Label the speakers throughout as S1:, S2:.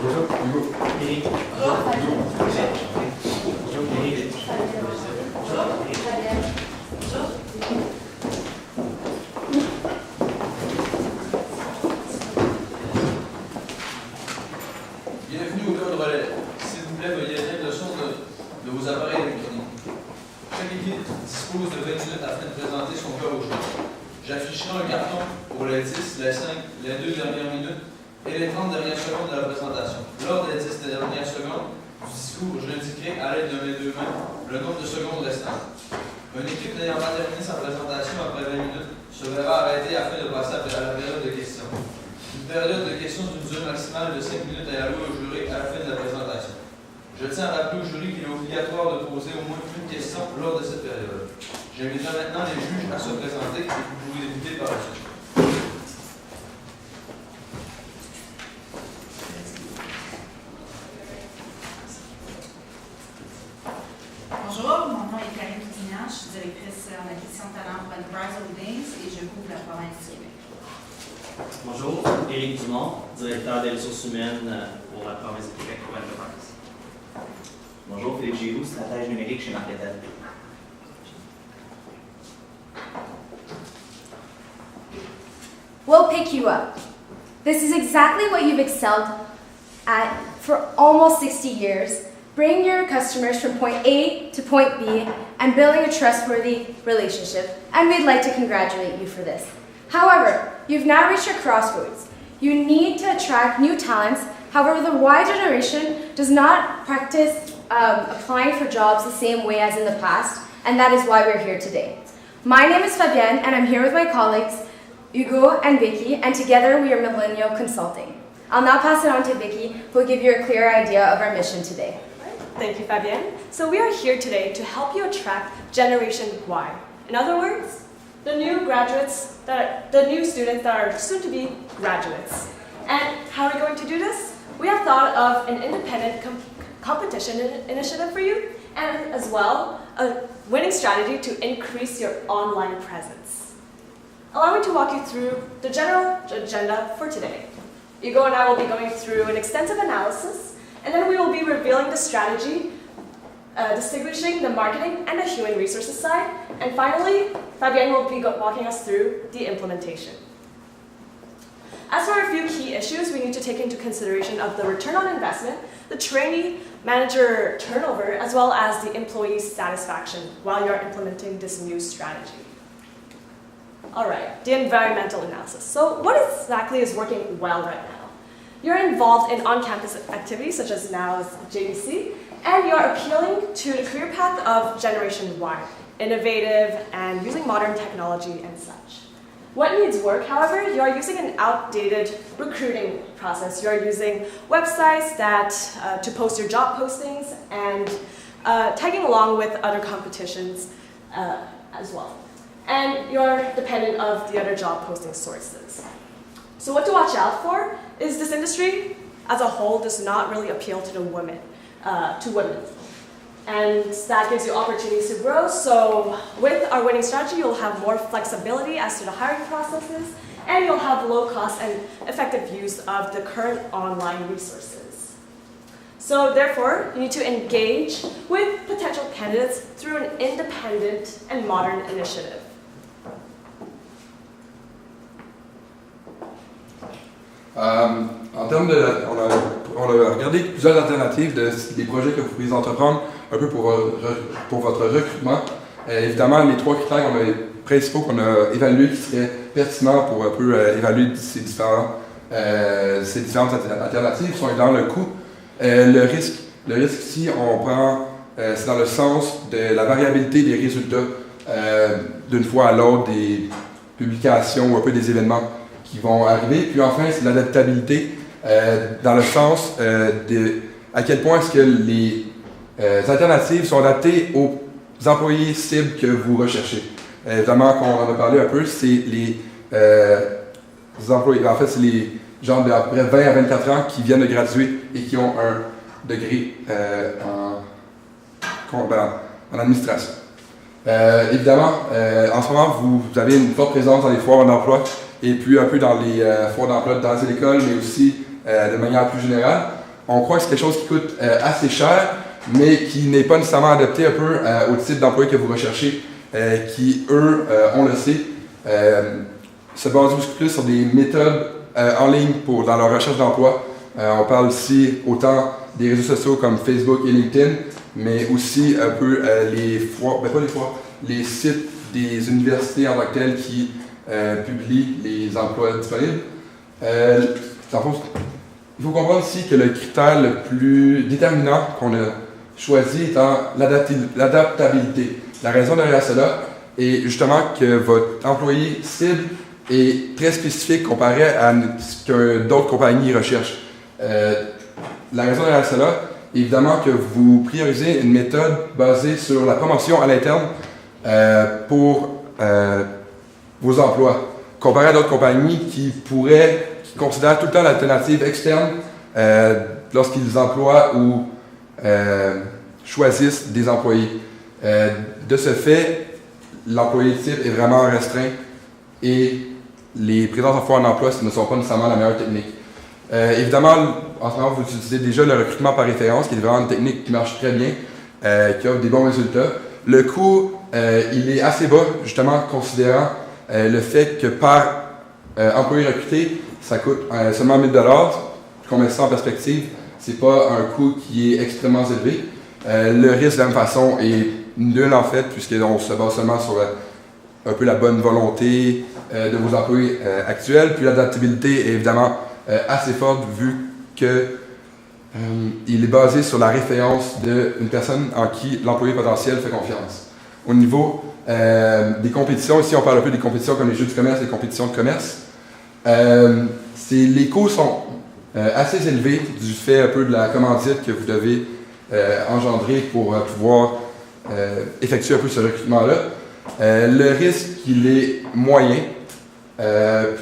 S1: Bonjour, Hugo. Eric.
S2: Bienvenue au cours de Relève. S'il vous plaît, veuillez éteindre le son de vos appareils électroniques. Chaque équipe dispose de 20 minutes afin de présenter son cas au joueur. J'afficherai un carton pour les 10, les 5, les 2 dernières minutes et les 30 dernières secondes de la présentation. Lors des 10 dernières secondes du discours, j'indiquerai à l'aide de mes deux mains le nombre de secondes restantes. Une équipe n'ayant pas terminé sa présentation après 20 minutes se verra arrêtée afin de passer à la période de questions. Une période de questions d'une durée maximale de 5 minutes est allouée au jury à la fin de la présentation. Je tiens à rappeler au jury qu'il est obligatoire de poser au moins une question lors de cette période. J'inviterai maintenant les juges à se présenter et vous pouvez débuter par la suite.
S3: Bonjour, mon nom est Karine Coutinard, je suis directrice en acquisition de talent pour Enterprise Holdings et je couvre la province du Québec.
S4: Bonjour, Éric Dumont, directeur des ressources humaines pour la province du Québec pour Enterprise.
S5: Bonjour, Philippe Giroux, stratège numérique chez Marketel.
S6: We'll pick you up. This is exactly what you've excelled at for almost 60 years, bringing your customers from point A to point B and building a trustworthy relationship, and we'd like to congratulate you for this. However, you've now reached a crossroads. You need to attract new talents. However, the Y generation does not practice applying for jobs the same way as in the past, and that is why we're here today. My name is Fabienne, and I'm here with my colleagues, Hugo and Vicky, and together we are Millennial Consulting. I'll now pass it on to Vicky, who will give you a clear idea of our mission today.
S7: Thank you, Fabienne. So we are here today to help you attract Generation Y. In other words, the new students that are soon to be graduates. And how are we going to do this? We have thought of an independent competition initiative for you, and as well, a winning strategy to increase your online presence. Allow me to walk you through the general agenda for today. Hugo and I will be going through an extensive analysis, and then we will be revealing the strategy, distinguishing the marketing and the human resources side, and finally, Fabienne will be walking us through the implementation. As for a few key issues we need to take into consideration of the return on investment, the trainee manager turnover, as well as the employee satisfaction while you're implementing this new strategy. All right, the environmental analysis. So what exactly is working well right now? You're involved in on-campus activities such as now JDC, and you're appealing to the career path of Generation Y, innovative and using modern technology and such. What needs work, however, you are using an outdated recruiting process. You are using websites to post your job postings and tagging along with other competitions as well. And you're dependent of the other job posting sources. So what to watch out for is this industry as a whole does not really appeal to the women, and that gives you opportunities to grow. So with our winning strategy, you'll have more flexibility as to the hiring processes, and you'll have low cost and effective use of the current online resources. So therefore, you need to engage with potential candidates through an independent and modern initiative.
S1: En termes de, on a regardé plusieurs alternatives des projets que vous pouvez entreprendre un peu pour votre recrutement. Évidemment, les trois critères principaux qu'on a évalués qui seraient pertinents pour un peu évaluer ces différentes alternatives sont évidemment le coût. Le risque ici, c'est dans le sens de la variabilité des résultats d'une fois à l'autre des publications ou un peu des événements qui vont arriver. Puis enfin, c'est l'adaptabilité dans le sens de à quel point est-ce que les alternatives sont adaptées aux employés cibles que vous recherchez. Évidemment, qu'on en a parlé un peu, c'est les employés, en fait, c'est les gens d'à peu près 20 à 24 ans qui viennent de graduer et qui ont un degré en administration. Évidemment, en ce moment, vous avez une forte présence dans les foires d'emploi et puis un peu dans les foires d'emploi dans les écoles, mais aussi de manière plus générale. on croit que c'est quelque chose qui coûte assez cher, mais qui n'est pas nécessairement adapté un peu au type d'employé que vous recherchez, qui, eux, on le sait, se basent beaucoup plus sur des méthodes en ligne dans leur recherche d'emploi. On parle ici autant des réseaux sociaux comme Facebook et LinkedIn, mais aussi un peu les sites des universités en tant que telles qui publient les emplois disponibles. Il faut comprendre ici que le critère le plus déterminant qu'on a choisi étant l'adaptabilité. La raison derrière cela est justement que votre employé cible est très spécifique comparé à ce que d'autres compagnies recherchent. La raison derrière cela est évidemment que vous priorisez une méthode basée sur la promotion à l'interne pour vos emplois, comparé à d'autres compagnies qui considèrent tout le temps l'alternative externe lorsqu'ils emploient ou choisissent des employés. De ce fait, l'employé type est vraiment restreint et les présences en emploi ne sont pas nécessairement la meilleure technique. Évidemment, en ce moment, vous utilisez déjà le recrutement par référence, qui est vraiment une technique qui marche très bien, qui offre des bons résultats. Le coût, il est assez bas, justement, considérant le fait que par employé recruté, ça coûte seulement 1 000 $. Qu'on met ça en perspective, c'est pas un coût qui est extrêmement élevé. Le risque, de la même façon, est nul, en fait, puisqu'on se base seulement sur un peu la bonne volonté de vos employés actuels. Puis l'adaptabilité est évidemment assez forte vu que il est basé sur la référence d'une personne en qui l'employé potentiel fait confiance. Au niveau des compétitions, ici on parle un peu des compétitions comme les jeux du commerce, les compétitions de commerce. Les coûts sont assez élevés du fait un peu de la commandite que vous devez engendrer pour pouvoir effectuer un peu ce recrutement-là. Le risque, il est moyen.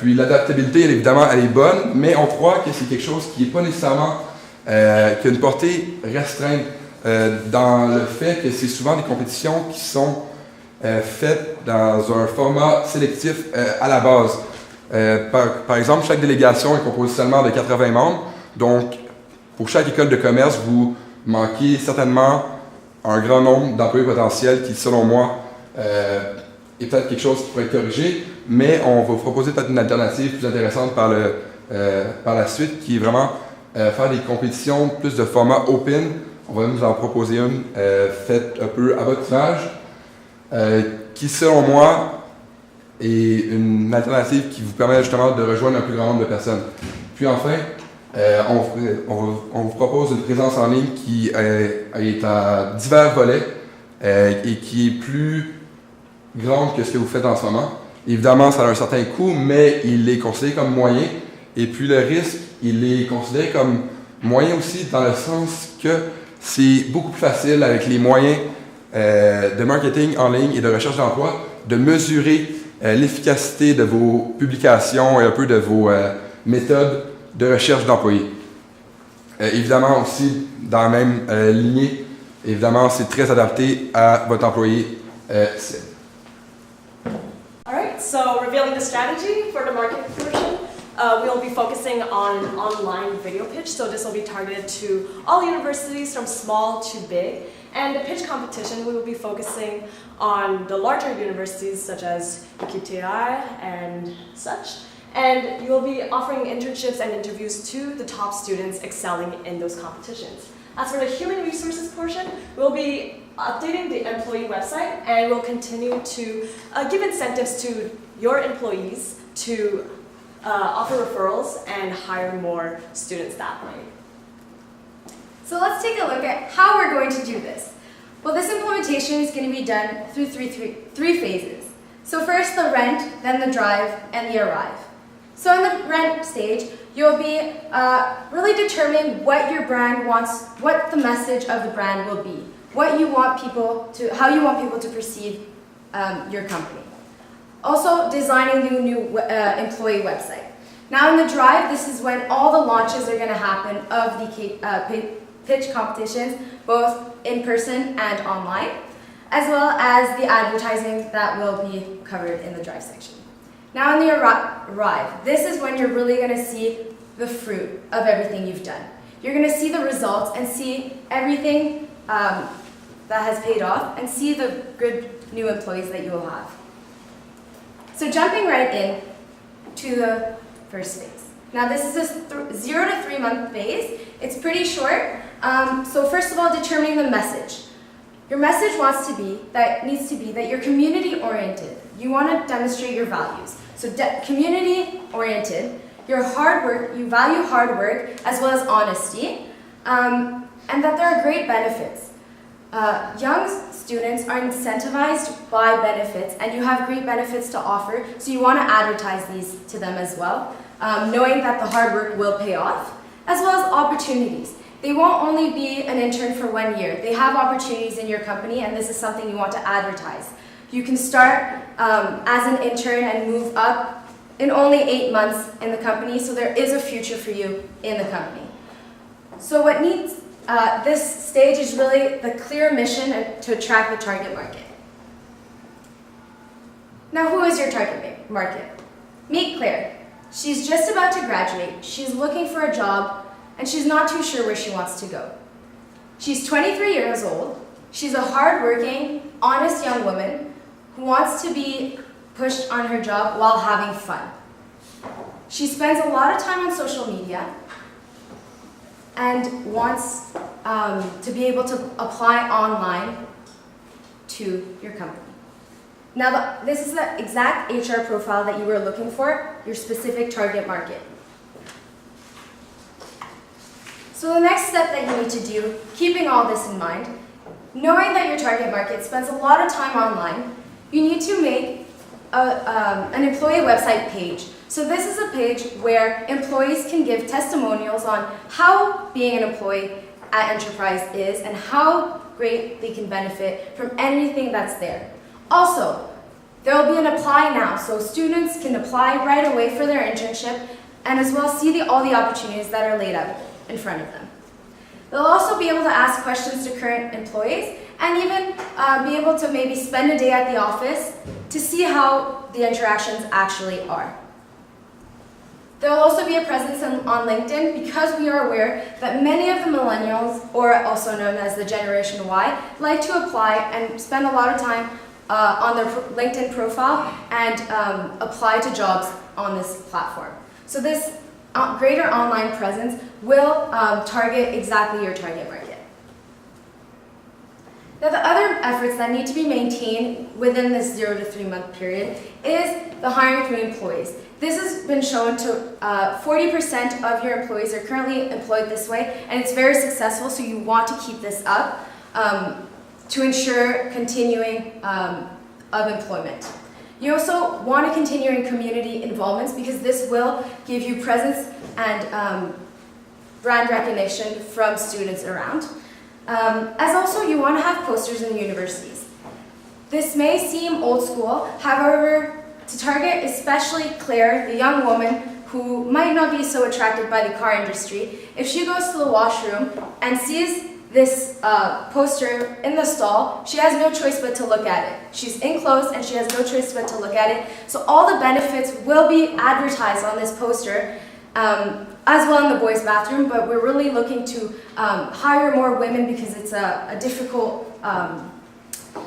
S1: Puis l'adaptabilité, évidemment, elle est bonne, mais on croit que c'est quelque chose qui n'est pas nécessairement, qui a une portée restreinte dans le fait que c'est souvent des compétitions qui sont faites dans un format sélectif à la base. Par exemple, chaque délégation est composée seulement de 80 membres, donc pour chaque école de commerce, vous manquez certainement un grand nombre d'employés potentiels qui, selon moi, est peut-être quelque chose qui pourrait être corrigé, mais on va vous proposer peut-être une alternative plus intéressante par la suite, qui est vraiment faire des compétitions plus de format open. On va nous en proposer une faite un peu à votre image, qui, selon moi, est une alternative qui vous permet justement de rejoindre un plus grand nombre de personnes. Puis enfin, on vous propose une présence en ligne qui est à divers volets et qui est plus grande que ce que vous faites en ce moment. Évidemment, ça a un certain coût, mais il est considéré comme moyen. Et puis le risque, il est considéré comme moyen aussi dans le sens que c'est beaucoup plus facile avec les moyens de marketing en ligne et de recherche d'emploi de mesurer l'efficacité de vos publications et un peu de vos méthodes de recherche d'employés. Évidemment aussi, dans la même lignée, évidemment, c'est très adapté à votre employé cible.
S7: Alright, so revealing the strategy for the market portion, we will be focusing on an online video pitch. So this will be targeted to all universities from small to big. And the pitch competition, we will be focusing on the larger universities such as Équipe C and such. And you will be offering internships and interviews to the top students excelling in those competitions. As for the human resources portion, we'll be updating the employee website and we'll continue to give incentives to your employees to offer referrals and hire more students that way.
S6: So let's take a look at how we're going to do this. Well, this implementation is going to be done through three phases. So first the rent, then the drive, and the arrive. So in the rent stage, you'll be really determining what your brand wants, what the message of the brand will be, how you want people to perceive your company. Also, designing the new employee website. Now in the drive, this is when all the launches are going to happen of the pitch competitions, both in person and online, as well as the advertising that will be covered in the drive section. Now in the arrive, this is when you're really going to see the fruit of everything you've done. you're going to see the results and see everything that has paid off and see the good new employees that you will have. So jumping right in to the first phase. Now this is a 0 to 3 month phase. It's pretty short. So first of all, determining the message. Your message needs to be that you're community oriented. You want to demonstrate your values. So community oriented, you value hard work as well as honesty, and that there are great benefits. Young students are incentivized by benefits, and you have great benefits to offer, so you want to advertise these to them as well, knowing that the hard work will pay off, as well as opportunities. They won't only be an intern for 1 year. They have opportunities in your company, and this is something you want to advertise. You can start as an intern and move up in only 8 months in the company, so there is a future for you in the company. So what needs this stage is really the clear mission to attract the target market. Now, who is your target market? Meet Claire. She's just about to graduate. She's looking for a job, and she's not too sure where she wants to go. She's 23 years old. She's a hardworking, honest young woman who wants to be pushed on her job while having fun. She spends a lot of time on social media and wants to be able to apply online to your company. Now, this is the exact HR profile that you were looking for, your specific target market. So the next step that you need to do, keeping all this in mind, knowing that your target market spends a lot of time online, you need to make an employee website page. So this is a page where employees can give testimonials on how being an employee at Enterprise is and how great they can benefit from anything that's there. Also, there will be an apply now, so students can apply right away for their internship and as well see all the opportunities that are laid out in front of them. They'll also be able to ask questions to current employees and even be able to maybe spend a day at the office to see how the interactions actually are. There will also be a presence on LinkedIn because we are aware that many of the millennials, or also known as the Generation Y, like to apply and spend a lot of time on their LinkedIn profile and apply to jobs on this platform. So this greater online presence will target exactly your target market. Now, the other efforts that need to be maintained within this 0 to 3 month period is the hiring of new employees. This has been shown to 40% of your employees are currently employed this way, and it's very successful, so you want to keep this up to ensure continuing of employment. You also want to continue in community involvements because this will give you presence and brand recognition from students around. As also, you want to have posters in the universities. This may seem old school, however, to target especially Claire, the young woman who might not be so attracted by the car industry, if she goes to the washroom and sees this poster in the stall, she has no choice but to look at it. She's enclosed and she has no choice but to look at it. So all the benefits will be advertised on this poster, as well in the boys' bathroom, but we're really looking to hire more women because it's a difficult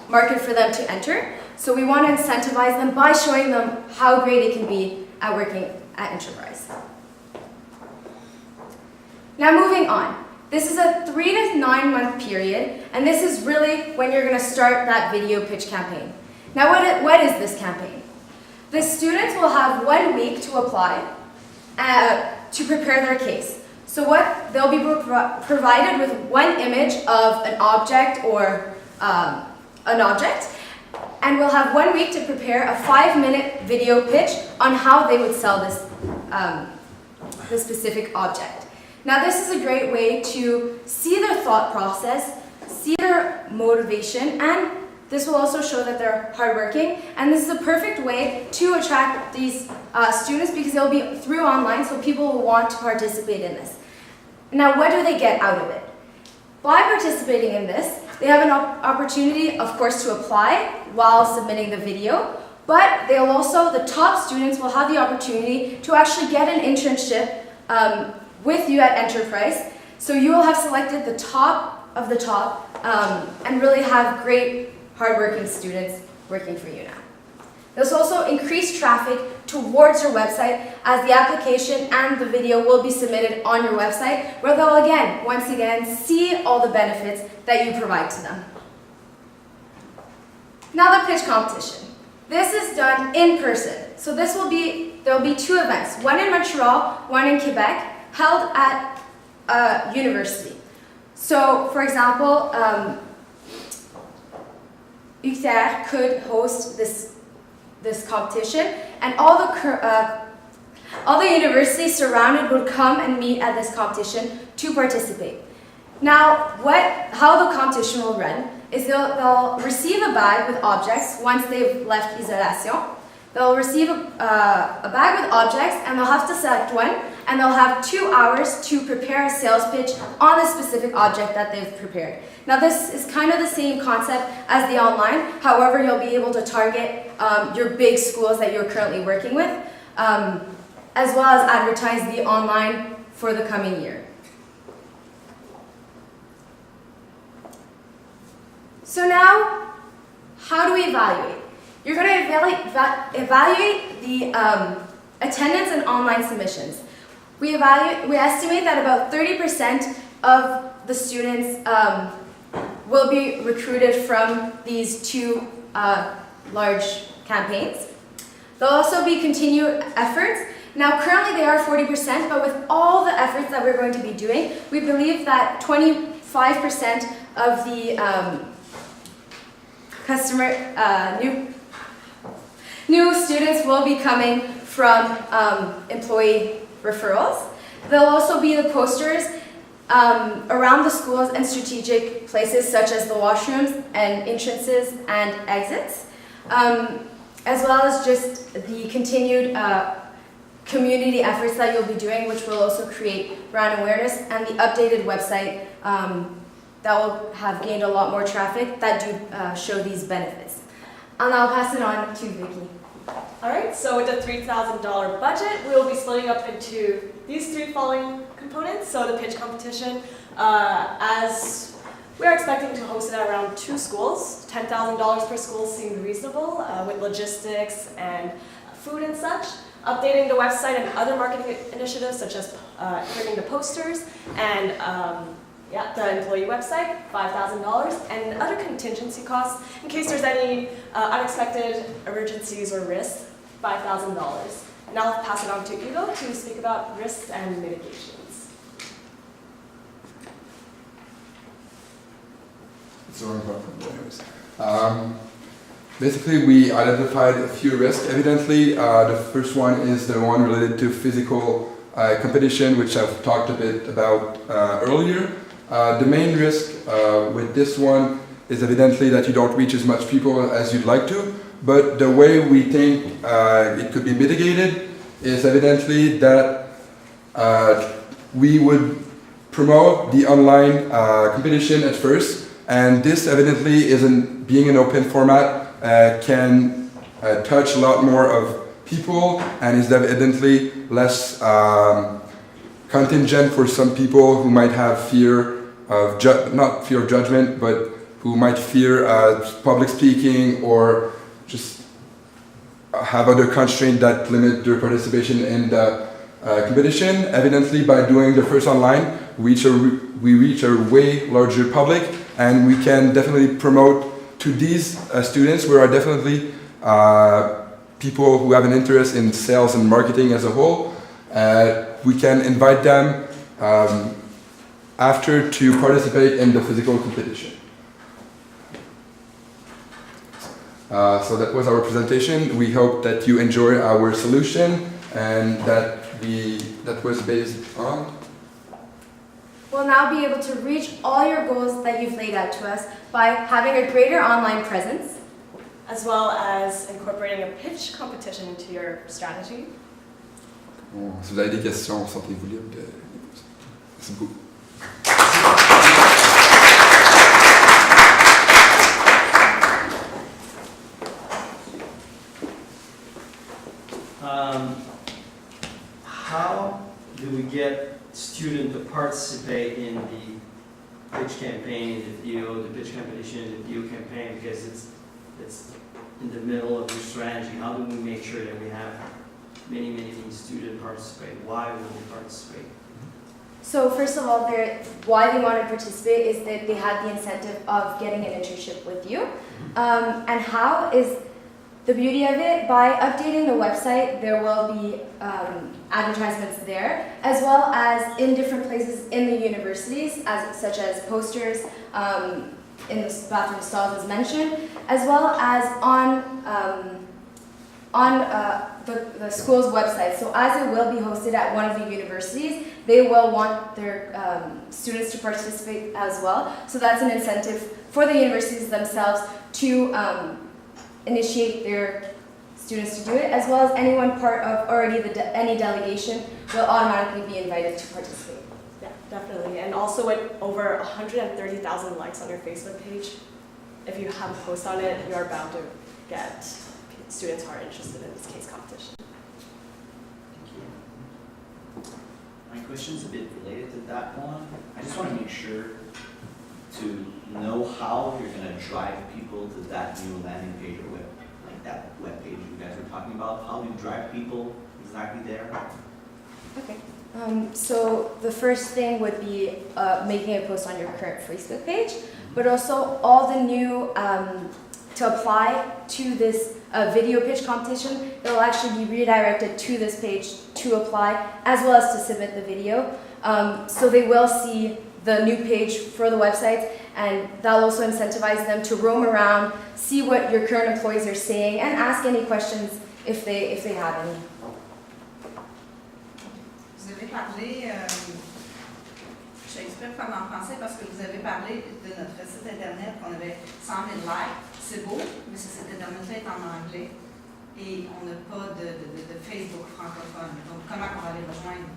S6: market for them to enter. So we want to incentivize them by showing them how great it can be at working at Enterprise. Now moving on. This is a 3 to 9 month period, and this is really when you're going to start that video pitch campaign. Now what is this campaign? The students will have 1 week to apply to prepare their case. So they'll be provided with 1 image of an object or and we'll have 1 week to prepare a 5-minute video pitch on how they would sell this specific object. Now this is a great way to see their thought process, see their motivation, and this will also show that they're hardworking, and this is a perfect way to attract these students because they'll be through online, so people will want to participate in this. Now what do they get out of it? By participating in this, they have an opportunity, of course, to apply while submitting the video, but the top students will have the opportunity to actually get an internship with you at Enterprise. So you will have selected the top of the top and really have great, hardworking students working for you now. This will also increase traffic towards your website as the application and the video will be submitted on your website where they'll once again, see all the benefits that you provide to them. Now the pitch competition. This is done in person. So there will be 2 events, one in Montreal, one in Quebec, held at a university. So for example, UQTR could host this competition, and all the universities surrounded would come and meet at this competition to participate. Now, how the competition will run is they'll receive a bag with objects once they've left isolation. They'll receive a bag with objects, and they'll have to select one, and they'll have 2 hours to prepare a sales pitch on the specific object that they've prepared. Now this is kind of the same concept as the online, however you'll be able to target your big schools that you're currently working with, as well as advertise the online for the coming year. So now, how do we evaluate? You're going to evaluate the attendance and online submissions. We estimate that about 30% of the students will be recruited from these 2 large campaigns. There'll also be continued efforts. Now currently they are 40%, but with all the efforts that we're going to be doing, we believe that 25% of the new students will be coming from employee referrals. There'll also be the posters around the schools and strategic places such as the washrooms and entrances and exits, as well as just the continued community efforts that you'll be doing, which will also create brand awareness, and the updated website that will have gained a lot more traffic that do show these benefits. And I'll pass it on to Vicky.
S7: All right, so with the $3,000 budget, we will be splitting up into these 3 following components. So the pitch competition, as we're expecting to host it at around 2 schools. $10,000 per school seemed reasonable with logistics and food and such. Updating the website and other marketing initiatives such as printing the posters and the employee website, $5,000, and other contingency costs in case there's any unexpected emergencies or risks, $5,000. Now I'll pass it on to Hugo to speak about risks and mitigations.
S1: Basically, we identified a few risks. Evidently, the first one is the one related to physical competition, which I've talked a bit about earlier. The main risk with this one is evidently that you don't reach as much people as you'd like to, but the way we think it could be mitigated is evidently that we would promote the online competition at first, and this evidently isn't being an open format can touch a lot more of people and is evidently less contingent for some people who might have fear of, not fear of judgment, but who might fear public speaking or just have other constraints that limit their participation in the competition. Evidently, by doing the first online, we reach a way larger public, and we can definitely promote to these students who are definitely people who have an interest in sales and marketing as a whole. We can invite them after to participate in the physical competition. So that was our presentation. We hope that you enjoy our solution and that was based on.
S6: We'll now be able to reach all your goals that you've laid out to us by having a greater online presence,
S7: as well as incorporating a pitch competition into your strategy.
S1: Bon, si vous avez des questions, sentez-vous libre de... Merci beaucoup.
S4: How do we get students to participate in the pitch campaign, the pitch competition, the video campaign, because it's in the middle of your strategy. How do we make sure that we have many students participate? Why will they participate?
S6: So first of all, why they want to participate is that they had the incentive of getting an internship with you. And how is the beauty of it? By updating the website, there will be advertisements there, as well as in different places in the universities, such as posters in the bathroom stalls as mentioned, as well as on the school's website. So as it will be hosted at one of the universities, they will want their students to participate as well. So that's an incentive for the universities themselves to initiate their students to do it, as well as anyone part of already any delegation will automatically be invited to participate.
S7: Yeah, definitely. And also with over 130,000 likes on your Facebook page, if you have a post on it, you are bound to get students who are interested in this case competition.
S5: Thank you. My question's a bit related to that one. I just want to make sure to know how you're going to drive people to that new landing page or that web page you guys were talking about. How do you drive people exactly there?
S6: Okay. So the first thing would be making a post on your current Facebook page, but also all the new, to apply to this video pitch competition, it will actually be redirected to this page to apply, as well as to submit the video. So they will see the new page for the website, and that'll also incentivize them to roam around, see what your current employees are saying, and ask any questions if they have any.
S3: Vous avez parlé, j'exprime comme en français parce que vous avez parlé de notre site internet qu'on avait 100 000 likes. C'est beau, mais ce site internet-là est en anglais et on n'a pas de Facebook francophone. Donc, comment on va les rejoindre?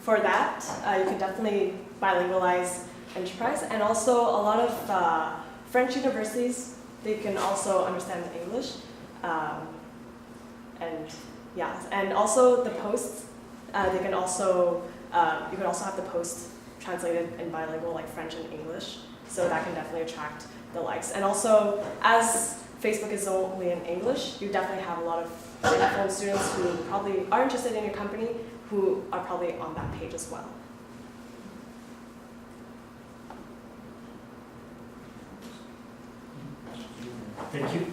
S7: For that, you can definitely bilingualize enterprise, and also a lot of French universities, they can also understand English, and yeah, and also the posts, they can also you can also have the post translated in bilingual, like French and English, so that can definitely attract the likes. And also, as Facebook is only in English, you definitely have a lot of Francophone students who probably are interested in your company, who are probably on that page as well.
S4: Thank you.